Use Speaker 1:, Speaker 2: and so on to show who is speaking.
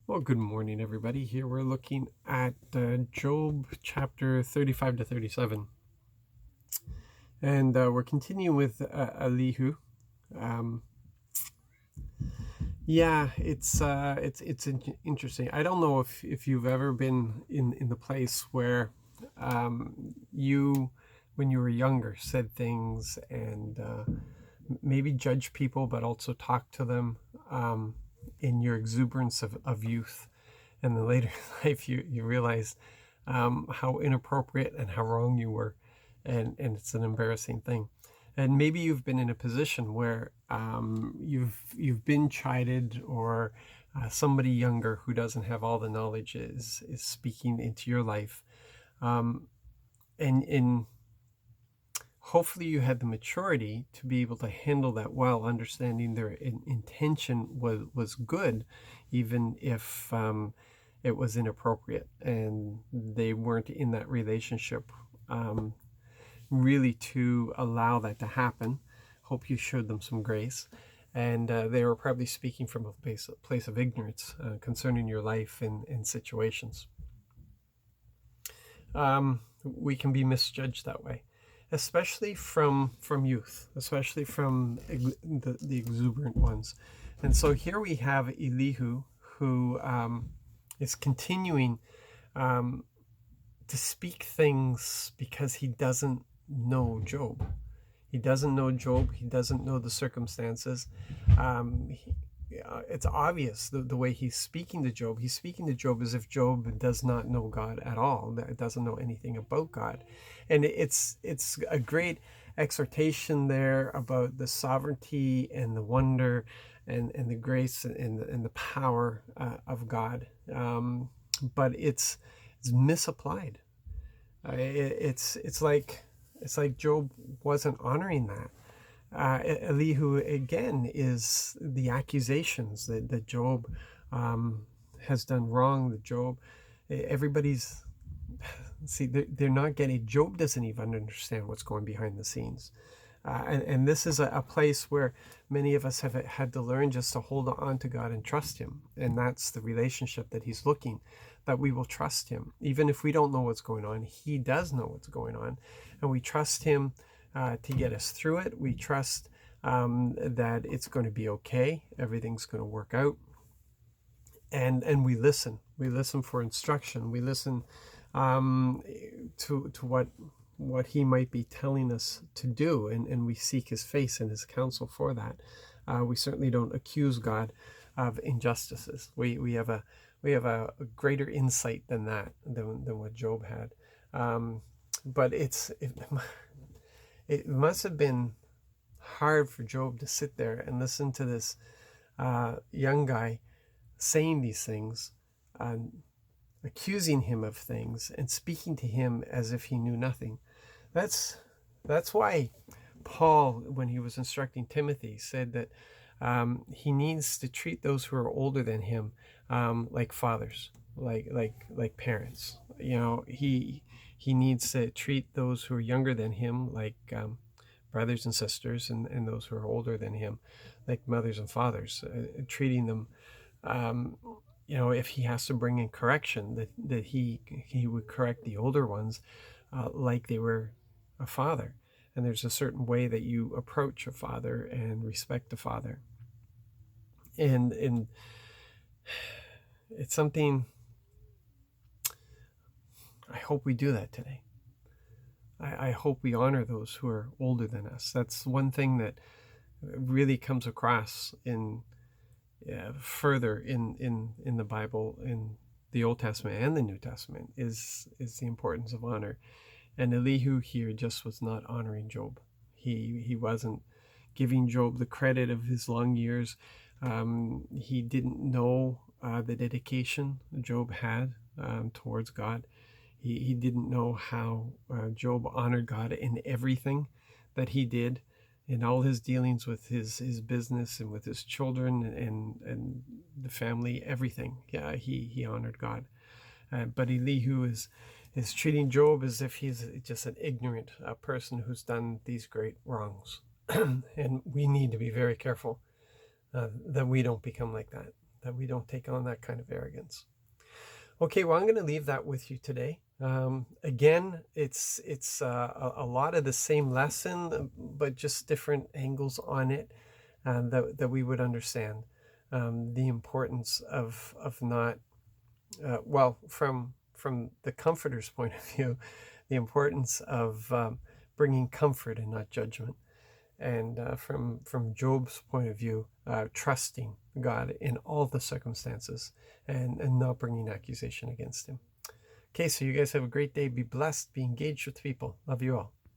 Speaker 1: Well, good morning, everybody. Here we're looking at Job chapter 35 to 37. And we're continuing with Elihu. Um, it's interesting. I don't know if you've ever been in the place where you, when you were younger, said things and maybe judge people, but also talk to them in your exuberance of youth. And then later in life, you realize how inappropriate and how wrong you were, and it's an embarrassing thing. And maybe you've been in a position where you've been chided, or somebody younger who doesn't have all the knowledge is speaking into your life, and hopefully you had the maturity to be able to handle that well, understanding their intention was good, even if it was inappropriate and they weren't in that relationship really to allow that to happen. Hope you showed them some grace. And they were probably speaking from a place of ignorance concerning your life and situations. We can be misjudged that way, especially from youth, especially from the exuberant ones. And so here we have Elihu, who is continuing to speak things because he doesn't know Job. He doesn't know Job. He doesn't know the circumstances. It's obvious the way he's speaking to Job. He's speaking to Job as if Job does not know God at all, doesn't know anything about God. And it's a great exhortation there about the sovereignty and the wonder and the grace and the power of God. But it's misapplied. It's like Job wasn't honoring that. Elihu again is the accusations that Job has done wrong. That Job, everybody's see they're not getting. Job doesn't even understand what's going behind the scenes. And this is a place where many of us have had to learn just to hold on to God and trust Him. And that's the relationship that He's looking, that we will trust Him. Even if we don't know what's going on, He does know what's going on. And we trust Him to get us through it. We trust that it's going to be okay. Everything's going to work out. And we listen. We listen for instruction. We listen to what He might be telling us to do, and we seek His face and His counsel for that. We certainly don't accuse God of injustices. We have a greater insight than that, than what Job had. But it must have been hard for Job to sit there and listen to this young guy saying these things, accusing him of things, and speaking to him as if he knew nothing. That's why Paul, when he was instructing Timothy, said that he needs to treat those who are older than him like fathers, like parents. He needs to treat those who are younger than him like brothers and sisters, and those who are older than him like mothers and fathers, treating them. If he has to bring in correction, that he would correct the older ones like they were a father. And there's a certain way that you approach a father and respect a father. And it's something, I hope we do that today. I hope we honor those who are older than us. That's one thing that really comes across further in the Bible, in the Old Testament and the New Testament, is the importance of honor. And Elihu here just was not honoring Job. He wasn't giving Job the credit of his long years. He didn't know the dedication Job had towards God. He didn't know how Job honored God in everything that he did, in all his dealings with his business and with his children and the family, everything. Yeah, he honored God. But Elihu is treating Job as if he's just an ignorant person who's done these great wrongs. And we need to be very careful that we don't become like that. that we don't take on that kind of arrogance. Okay, well, I'm going to leave that with you today. Again, it's a lot of the same lesson, but just different angles on it, that we would understand the importance of not, well, from the Comforter's point of view, the importance of bringing comfort and not judgment, and from Job's point of view, trusting God in all the circumstances, and not bringing accusation against him. Okay, so you guys have a great day. Be blessed. Be engaged with people. Love you all.